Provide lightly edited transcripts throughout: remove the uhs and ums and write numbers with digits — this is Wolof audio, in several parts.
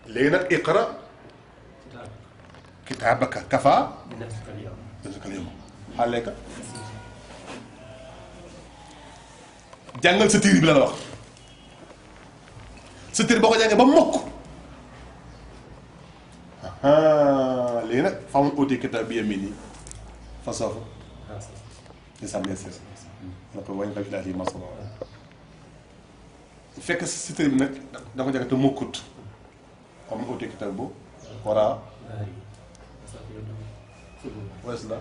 léegi nag iqra kitaabaka kafaa nafsika al yawma alayka jàngal sa téere bi la wax sa téere boo ko jàngee ba mokk léegi nag fa man uutiya kitaabahu bi yamiinihi fa sawfa yus'alu après wañ nga ilaahi masala fekk si téere bi nag dafa jàng te mokkut fa man uutiya kitaabahu waraa la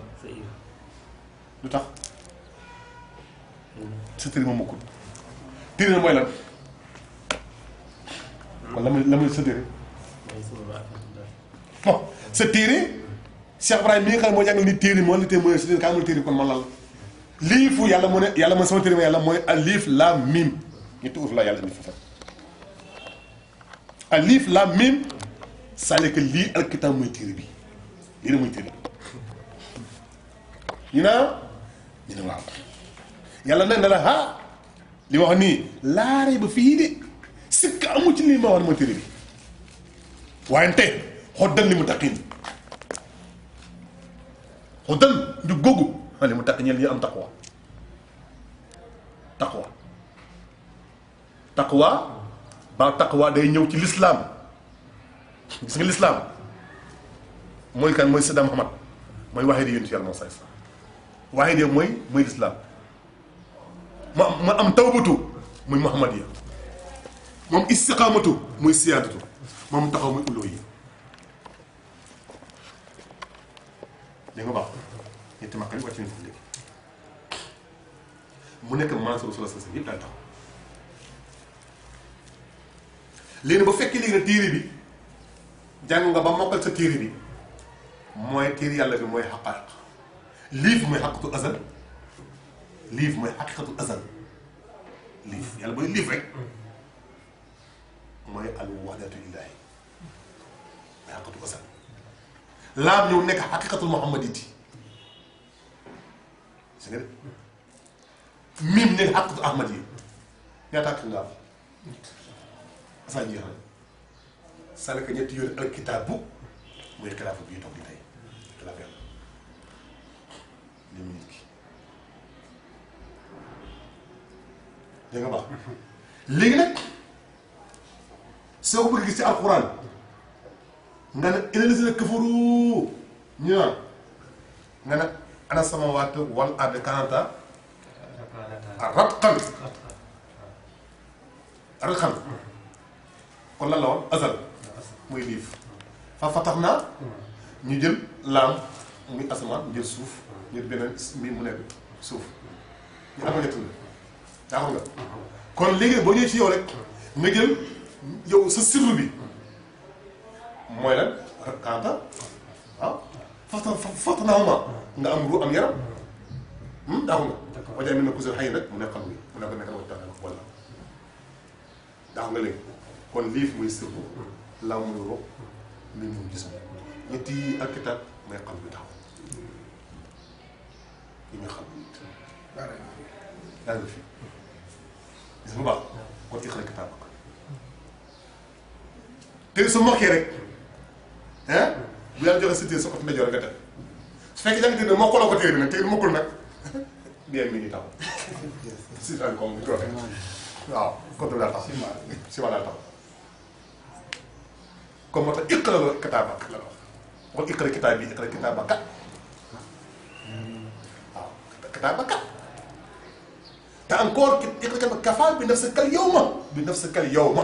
lu tax sa téere ma mokkut téere na mooy lan kon la muy sa téere bon sa téere Cheikh Ibrahima mi nga xam ne moo jàngal ni téere moo la téere mooy sa téere ka amul téere kon man lan la liifu yàlla mu ne yàlla mooy sama téere ma yàlla mooy alif laam miim ñetti uuf la yàlla indi fa alif laam miim c'est-à-dire que lii alkitaab mooy téere bi lii la mooy téere ñu ne waaw yàlla nag ne la ah li ma wax nii laaree ba fii de sikk amul ci lii ma wax mooy téere bi waaye tey xoddal li mu taqin xoddal ñu googu li mu taq ñeel ñi am taqwa ba taqwa day ñëw ci lislaam gis nga lislaam mooy kan mooy Sayyidina Muhammad mooy waxee di yonent yàlla moo say sa waxee di mooy lislaam ma am tawbatu muy muhammadiya moom istiqaamatu muy siyaadatu moom taxaw muy uloo yi dégg nga baax ñetti makka yi wàcc nañ foofu léegi mu nekk Mansour Rasulullah sallallahu alayhi wasallam yëpp daal taxaw léegi ba fekkee léegi na téere bi jàng nga ba mokkal sa téere bi mooy téere yàlla bi mooy xaqaayiq liif mooy xaqiqatul azal liif mooy xaqiqatul azal liif yàlla booy liif rek mooy al wahdatu illaahi mooy xaqiqatul azal laam ñëw nekk xaqiqatul muhammaditi si nga de miim nekk xaqiqatul ahmad yi ñaata ak nga am asaa jeexal salaka ñetti yoon alkitaabu mooy xilaafa bii toog di tey xilaaf yàlla li mu nit ki dégg nga baax léegi nag soo ko bëgg gis ci alxuraan nga ne inna lazina kafaru ñu naan nga ne ana samaawaatu wal ardi kaanataa ratqan kon lan la woon azal muy liif fa fatax naa ñu jël laam muy asamaan jël suuf ñu beneen mi mu nekk suuf ñu am ñett la daa xam nga kon léegi boo ñëwee ci yow rek nga jël yow sa sirru bi mooy lan kaanta waaw fatax naa ma nga am ru am yaram daa xam nga wajaay mi na kusel xëy nag mu nekk xam wi mu nekk nekk wacc tax wala daa xam nga léegi kon liif muy sirru laam muy ro mi mu gis ñetti alkitab may xam bi taxaw yi nga xam yaa ngi fi gis nga baax kon iqra kitaabaka te su mokkee rek bu yàlla joxe sa téere sa ot ndajoor nga teg su fekkee jàng téere nag mokkaloo ko téere bi nag téere mokkul nag bien mi ngi taxaw si daan comme ni ko waxee waaw contre daal taxaw si ma daal taxaw comme moo tax iqra kitaabaka la wax kon iqra kitaab bi iqra kitaabaka waaw kitaabaka te encore iqra kitaabaka kafaa bi nafsika al yawma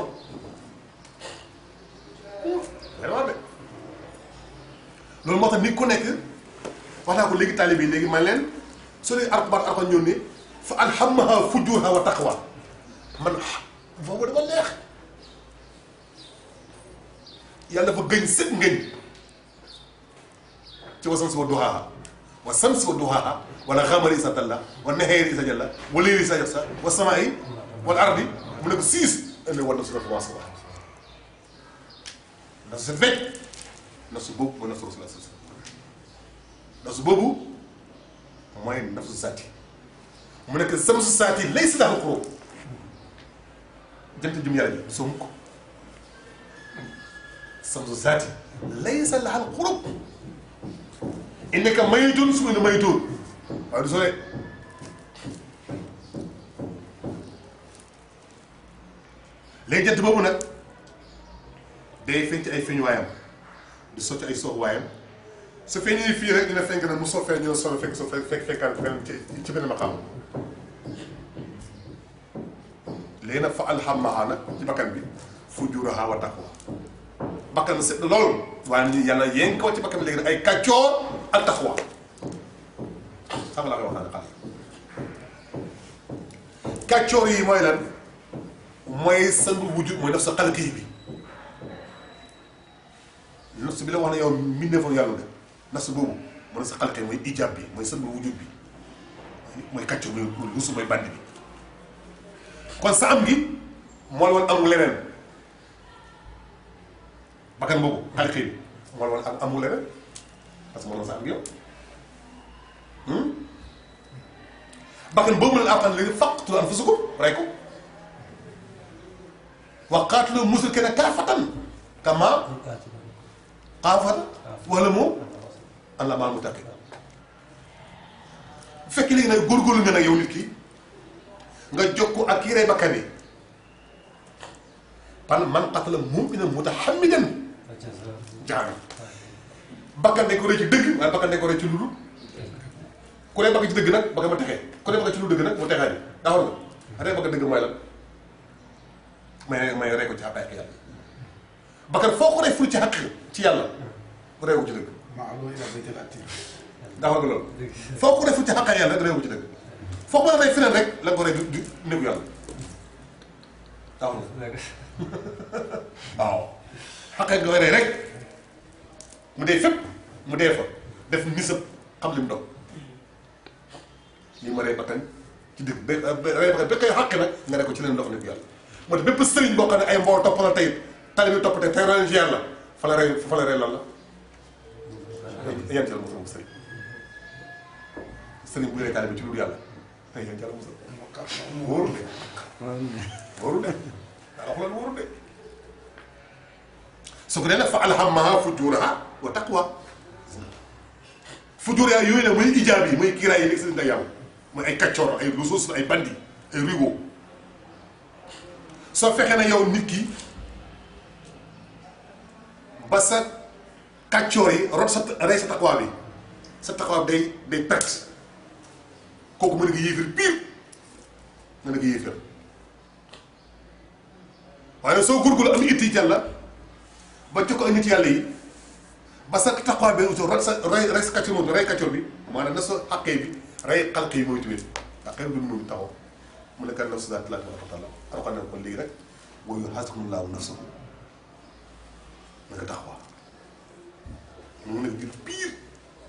vraiment de loolu moo tax nit ku nekk wax naa ko léegi taalibe yi léegi man leen soo dee arkubaat arxoon ñëw ne fa alhamaha fujuraha wa taqwa man boobu dafa neex yàlla dafa gëñ sëg ngëñ ci wasamsi wa duhaaha wa samsi wa duhaaha wala xamari isa dalla wa naheeri isa jalla wa leeri isa yaxsa wa samaa'i wal ardi mu ne ko siis indi war na su dafa commencé wax na su fekk na su boobu mooy nafsu rasulullah na su boobu mooy nafsu saati mu nekk samsu saati lay si daal xuroo jant jum yàlla ji soo mukk samsu zaati laysa lahal xurub innaka mayitun su ina mayitun waaye du sore léegi jant boobu nag day feeñ ci ay feeñuwaayam di sotti ay soxwaayam su feeñee fii rek dina fenk nag mu soo feeñ ñu soo fekk soo fekkaan feneen ci beneen ma xam léegi nag fa alhamahaa nag ci bakkan bi fujurahaa wa taqwa bakkan set loolu waaye ni yàlla yéen kaw ci bakkan bi léegi nag ay kàccoor ak taqwa xam nga laa koy wax naa ne kàccoor yi mooy lan mooy sangu wujud mooy def sa xalqi bi nafs bi la wax ne yow mbindeefoon yàlla nga nafs boobu mooy sa xalqi mooy ijab bi mooy sangu wujud bi mooy kàccoor mooy lusu mooy bandi bi kon sa am gi moo la woon amul leneen bakkan boobu xalqi bi moo la woon amul leneen parce que moo la sa am gi yow bakkan boobu la alxam léegi faqtulu anfusakum rey ko wa qaatilu mushrikina kaafatan kama qaafata wala mu Allah maa mu taqi bu fekkee léegi nag góorgóorlu nga nag yow nit ki nga jokku ak kii rey bakkan yi man qatala mu'minan mutahammidan jaana bakkan dañ ko rey ci dëgg waaye bakkan dañ ko rey ci lu dul ku ne bakkan ci dëgg nag bakkan ma texee ku ne bakkan ci lu dëgg nag mu texee ni daxoon nga rey bakkan dëgg mooy lan may rey ko ci xàq ak yàlla bakkan foo ko rey ful ci xàq ci yàlla bu rey ko ci dëgg daxoon nga loolu foo ko rey ful ci xàq ak yàlla rek rey ko ci dëgg foo ko rey feneen rek la nga ko rey du néegu yàlla daxoon nga waaw xàq nga rey rek mu dee fépp mu dee fa def nisab xam li mu doon lii ma rey bakkan ci dëgg rey bakkan ba koy xàq nag nga ne ko ci leen ndox néegu yàlla moo tax bépp sëriñ boo xam ne ay mboor topp la tey tali bi topp tey roy ci yàlla fa la rey lan la yent yàlla mosal mu sëriñ bu rey tali bi ci lu dul yàlla ay yent yàlla mosal wóorul de wóorul de daa wax lan wóorul de su ko dee nag fa alhamahaa fujurahaa wa taqwa fujur yaa yooyu la mooy ijaab yi mooy kiiraay yi nekk sëriñ ak yàlla mooy ay kaccoor ay ressources ay bandi ay rigo soo fexee na yow nit ki ba sa kàccoor yi rot sa rey sa taqwa bi sa taqwa bi day perte kooku mën nga yéefir pire nga nga yéefir waaye soo góorgóorlu am itti yàlla ba jox ko ak nit yàlla yi ba sa taqwa bi rot sa rey sa kàccoor moom rey kàccoor bi maanaam na sa xàqee bi rey xalq yi mooy tuwee xaqee bi du taxaw mu ne kan nafsu zaati llaahi tabaaraka wa taala alxuraan ne ko léegi rek wa yuhaazibullaahu nafsahu na nga taxawa mu nekk jullit pire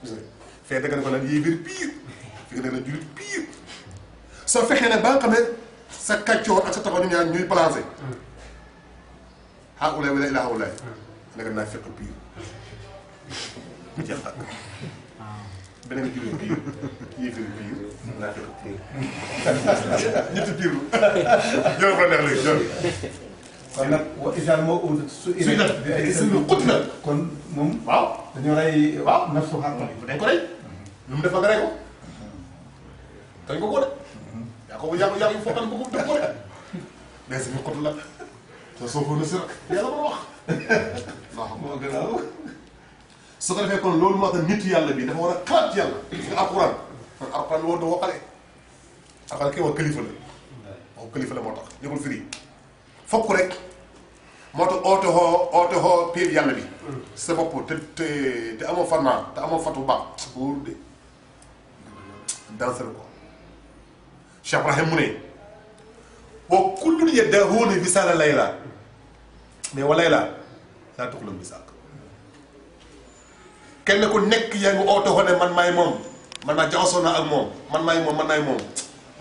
gis nga fee dëgg na ko nag yéefar pire fi nga nekk nag jullit pire soo fexee ne ba nga xam ne sa kàccoor ak sa taxaw ñu ñaar ñuy balancé haa'ulaa'i wa laa ilaaha haa'ulaa'i nekk naa fekk pire mu jeex tàkk beneen jullit pire yéefar pire naa fekk pire ñetti pire lu jërë nga neex léegi jërë kon nag wa isaan moo ut su suy def suñu xut na kon moom waaw dañoo rey waaw nafsu xaq dañ ko rey lu mu def nga rey ko dañ ko de yaa ko yaa ko fokkal ko def ko de mais suñu xut la te soo ko na si rek yàlla mën a wax waaw moo gën a su ko defee kon loolu moo tax nit yàlla bi dafa war a xalaat yàlla gis nga alquran kon alquran woo doo waxale alquran kii wax kilifa la wax kilifa la moo tax ñëwul firi fokk rek moo tax oote xoo piir yàlla bi sa bopp te amoo farnaa te amoo fatu baax wóor de danser ko Cheikh Ibrahim mu ne wa kullun yaddahuuna wisaala layla mais wa layla laa tuxlam bisaaq kenn ku nekk yaa ngi oote xoo ne man maay moom man maa jaxasoo naa ak moom man maay moom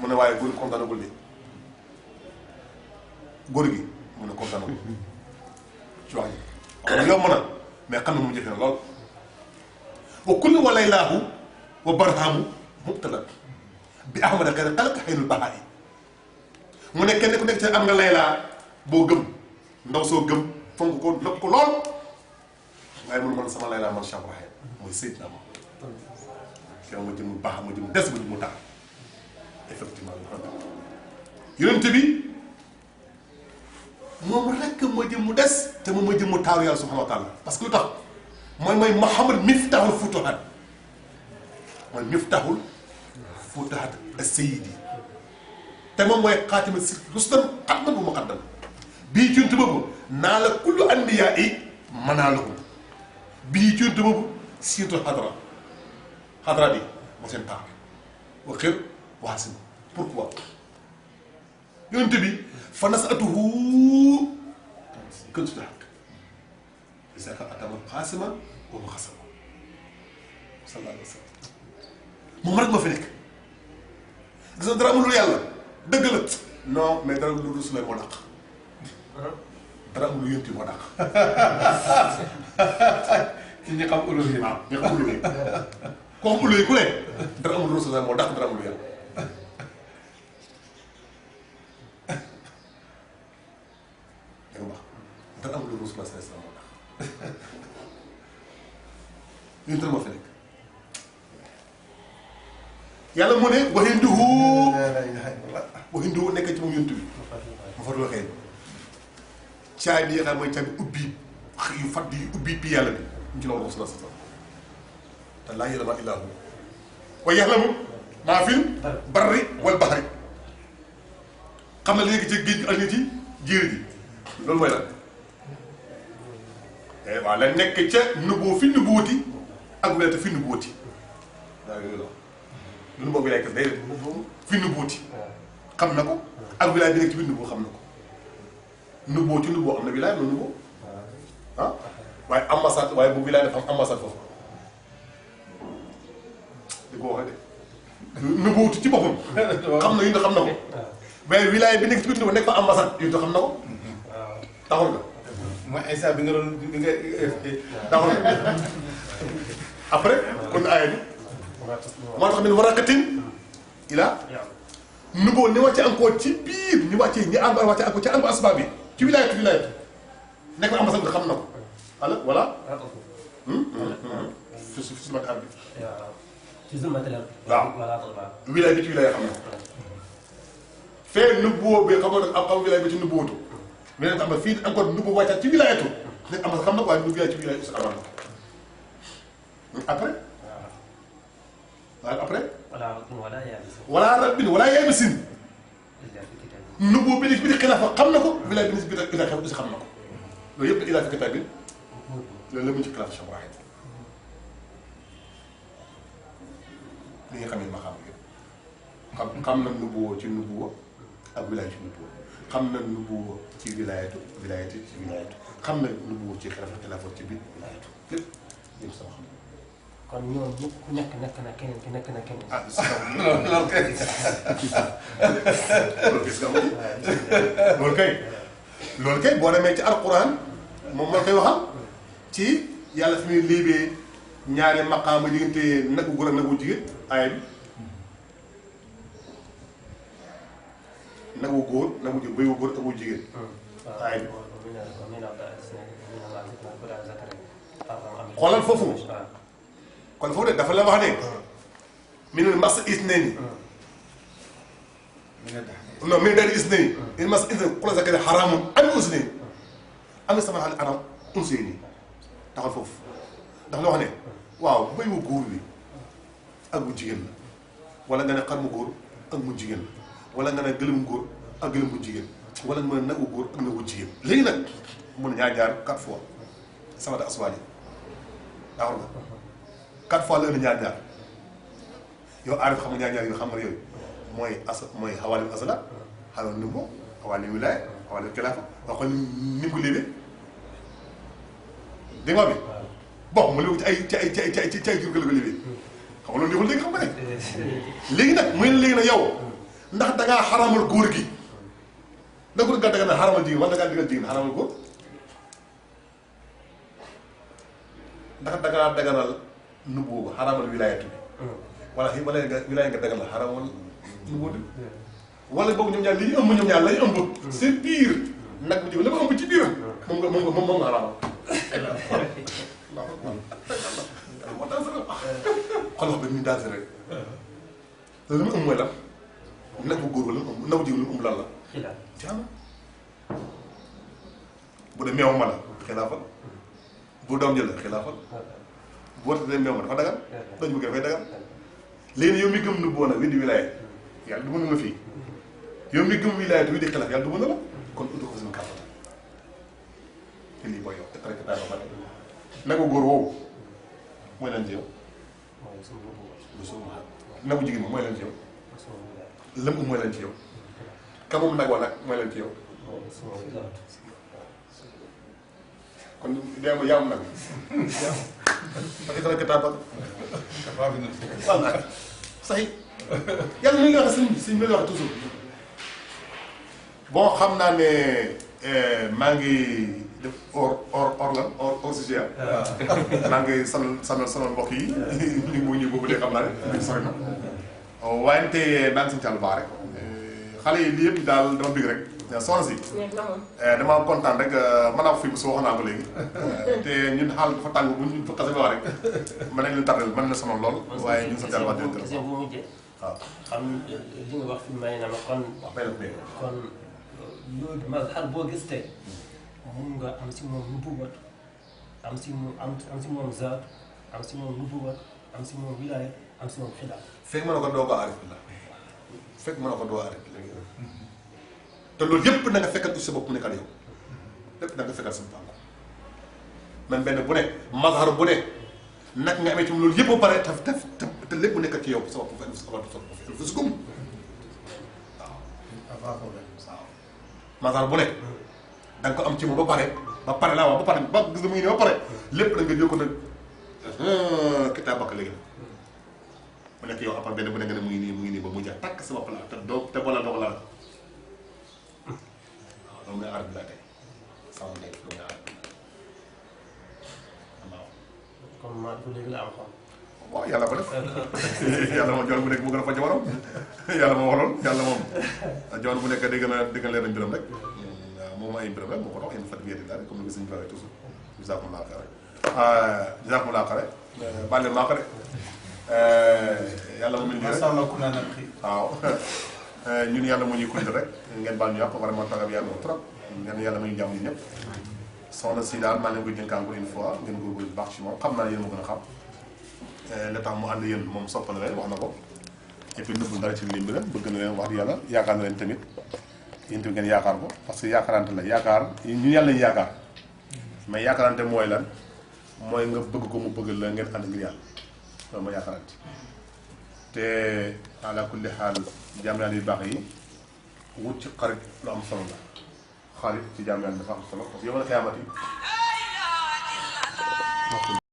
mu ne waaye góor kontaanagul de góor gi mu ne kontaan na ci wax ji wax yomb na mais xam na mu jëfe na lool wa kullu wa laylaahu wa barhaamu mubtala bi ahmada xëy na xalaq xëynul baxaa yi mu ne kenn ku nekk ci am nga laylaa boo gëm ndaw soo gëm fonk ko nëpp ko lool waaye man sama lay laa man Cheikh Ibrahim mooy Seydina ma yow ma jëm mu baax ma jëm mu des ma jëm mu tax effectivement yonent bi moom rekk ma jëm mu des te moom ma jëm mu taaru yàlla subhanahu wa taala parce que lu tax mooy Muhammad miftahul futuhat mooy miftahul futuhat as-sayyidi te moom mooy xaatima si rusdan xatman bu muqaddam bii ci yonent boobu naa la kullu anbiyaa yi manaalahum bii ci yonent boobu surtout xadra bi moo seen taar wa xër waasin pourquoi yonent bi fa nasatuhu këntu xaq isaka atama xaasima wa mu xasama sallallahu alayhi wa sallam moom rek moo fi nekk gis nga dara amul yàlla dëgg la non mais dara lu Rasul moo dàq dara amul lu yonent moo dàq ci ñi xam ulu yi. waaw ñi xam ulu yi ko xam ulu yi ku ne dara amul Rasul moo dàq dara amul yàlla dégg nga dara amul lu Rasul moo dàq yonent moo fi nekk yàlla mu ne waxinduhu nekk ci moom yonent bi ma fa doo xëy caabi yi nga xam mooy caabi ubbi yu fatt yu ubbi bi yàlla bi ñu ci la war a sallallahu alayhi wa sallam te laa ya'lamu illaa hu wa ya'lamu maa fil barri wal bahri xam na li nekk ci géej gi ak nit yi jéeri ji loolu mooy lan waaw la nekk ca nubboo fi nubbooti ak wilaayatu fi nubbooti waaw yooyu la lu boobu wilaay kese day def fi nubbooti xam na ko ak wilaay bi nekk ci biir nubboo xam na ko nubboo ci nubboo am na wilaay am na nubboo ah waaye ambassade waaye bu wilaay dafa am ambassade foofu di ko waxee de nubbootu ci boppam xam na yu xam na ko mais wilaay bi nekk ci biir nubboo nekk fa ambassade yu xam na ko taxul nga mooy Aïssa bi nga doon bi nga. taxul nga après kon aaya bi moo tax min waraqatin ila nubboo ni wàcce encore ci biir ñu wàccee ñi am wàcce encore ci am asbaab bi ci wilaayatu nekk na ambassade xam na ko voilà fi si mat ar bi ci zulmatil ard waaw wilaay bi ci wilaay xam na ko fee nubboo bi xam nga am wilaay bi ci nubbootu mais nag am na fii encore nubboo wàccaat ci wilaayatu nekk ambassade xam na ko waaye nu wilaay ci wilaay aussi amaan na ko après waaw après wala rabbin wala yaabisin nubboo bi nekk bi di xilaafa xam na ko wilaay bi nekk bi di xilaafa aussi xam na ko loolu yëpp ilaa fi kitaab bi loolu la mu ci xilaafa Cheikh Ibrahim li nga xam ne ma xam yëpp xam na nubboo ci nubboo ak wilaay ci nubboo xam na nubboo ci wilaayatu ci wilaayatu xam na nubboo ci xilaafa ci biir wilaayatu lépp yëpp sama xam kon ñoom ñëpp ku nekk na keneen ki nekk na keneen. ah loolu kay loolu gis nga loolu kay boo demee ci alquran moom moo koy waxal ci yàlla fi muy léebee ñaari maqaama diggante nagu góor ak nagu jigéen aaya bi nagu góor nagu jigéen béyu góor ak bu jigéen aaya bi xoolal foofu kon foofu de dafa la wax ne mi ne mas is ne ni non mi ne daal is ne ni in mas is ne xula zakari xaraamun am us ne am na sama xale aram unse nii taxal foofu ndax la wax ne waaw béy wu góor bi ak bu jigéen la wala nga ne xar mu góor ak mu jigéen la wala nga ne gëlëm góor ak gëlëm bu jigéen wala nga ne nagu góor ak nagu jigéen léegi nag mun ñaar 4 fois samata aswaaji daawar nga 4 fois la ëndi ñaar yow aarif xam nga ñaar yoo xam nga yooyu mooy xawaalim asala xawaalim numbo xawaalim wilaaya xawaalim kilaafa wax ko ni mu ko léebee dégg nga bi bon mu léegi ci ay jur ga la ko léebee xam nga loolu neexul léegi xam nga ne léegi nag muy léegi nag yow ndax da ngaa xaramal góor gi da ko nga daga xaramal jigéen wala da ngaa digal jigéen xaramal góor ndax da ngaa daganal nubboo ba xaramal wilaayatu bi wala nga wilaaya nga daganal xaramal nubboo bi wala boobu ñoom ñaar li ñu ëmb ñoom ñaar lañu ëmb c'est pire nag bu jigéen la ko ëmb ci biiram moom nga xaramal ñu daal si rek lu mu ëmb mooy lan nag bu góor wala lu mu ëmb nagu jigéen lu mu ëmb lan la jaana bu dee meew ma la xilaafal bu doom jël la xilaafal bu warte dee meew ma dafa dagan doñ bëgg dafay dagan léegi yow mi gëm nu boona wi di wilaaya yàlla du mën la fii yow mi gëm wilaaya te wi di xilaaf yàlla du mën la kon udu ko suñu kàttan te lii booy yow te rek daal ba pare nagu góor woowu mooy lan ci yow nagu jigéen moom mooy lan ci yow lëm mooy lan ci yow ka moom nag wa nag mooy lan ci yow kon dee ma yaamu nag parce que kitaaba voilà sax yàlla mi ngi wax sëñ bi wax toujours bon xam naa ne maa ngi def hors sujet maa ngi sonal mbokk yi ñu ngi ñu boobu de xam naa ne sori na wante maa ngi suñu càll baax rek xale yi lii yëpp daal dama bëgg rek soxna si dama kontaan rek mën naa ko fii su wax naa ko léegi te ñun xaal dafa tàng bu ñu fa xase ba wax rek mën nañ leen tardel mën na sonal lool waaye ñun sa jàll wax dëgg bu mujjee waaw xam li nga wax fi may na ma kon kon loolu mazhar boo gis tey mun nga am si moom nubuwat am si moom zaat am si moom nubuwat am si moom wilaaya am si moom xilaaf fekk mën na ko doo ko aarif la fekk mën na ko doo aarif la te loolu yëpp na nga fekkal sa bopp mu nekkal yow lépp na nga fekkal sa bopp même benn bu ne mazhar bu ne nag nga amee ci loolu yëpp ba pare te lépp mu nekk ci yow sa bopp fa su gum waaw mazhar bu ne da nga ko am ci moom ba pare laa wax ba pare ba gis nga mu ngi nii ba pare lépp da nga jël ko nag kitaab bakk léegi mu nekk yow après benn bu ne nga ne mu ngi nii ba mu jeex takk sa bopp la te boolaa doo ko laal loolu nga aar bi laa tey sama nekk loolu nga aar bi waaw. comme maa bu léegi la am xam. waaw yàlla ko def yàlla moom joon bu nekk mu gën a fa jabaram yàlla moo wax loolu yàlla moom joon bu nekk day gën a leer nañ mbiram rek waaw moom ay mbiram rek moo ko tax yéen fat biir daal comme ni ko sëñ bi waxee toujours jazakumullah xayran jazakumullah xayran baal leen maa ko de yàlla moom waaw ñun yàlla moo ñuy kuréel rek ngeen baal ñu yàq vraiment tagab yàlla moom trop ngeen yàlla may ñu jàmm ñu ñëpp soxna si daal maa leen koy dénk encore une fois ngeen góorgóorlu bu baax ci moom xam naa yéen ma gën a xam la tax mu ànd yéen moom sopp na leen wax na ko et puis nëbbul dara ci lim bi bëgg na leen wax yàlla yaakaar na leen tamit yéen tamit ngeen yaakaar ko parce que yaakaarante la yaakaar ñun yàlla lañu yaakaar mais yaakaarante mooy lan mooy nga bëgg ko mu bëgg la ngeen ànd ngir yàlla loolu ma yaakaarante te ala kulli xaal jaam yàlla yu baax yi wut ci xarit lu am solo la xarit ci jaam yàlla dafa am solo parce que yow la xiyaamati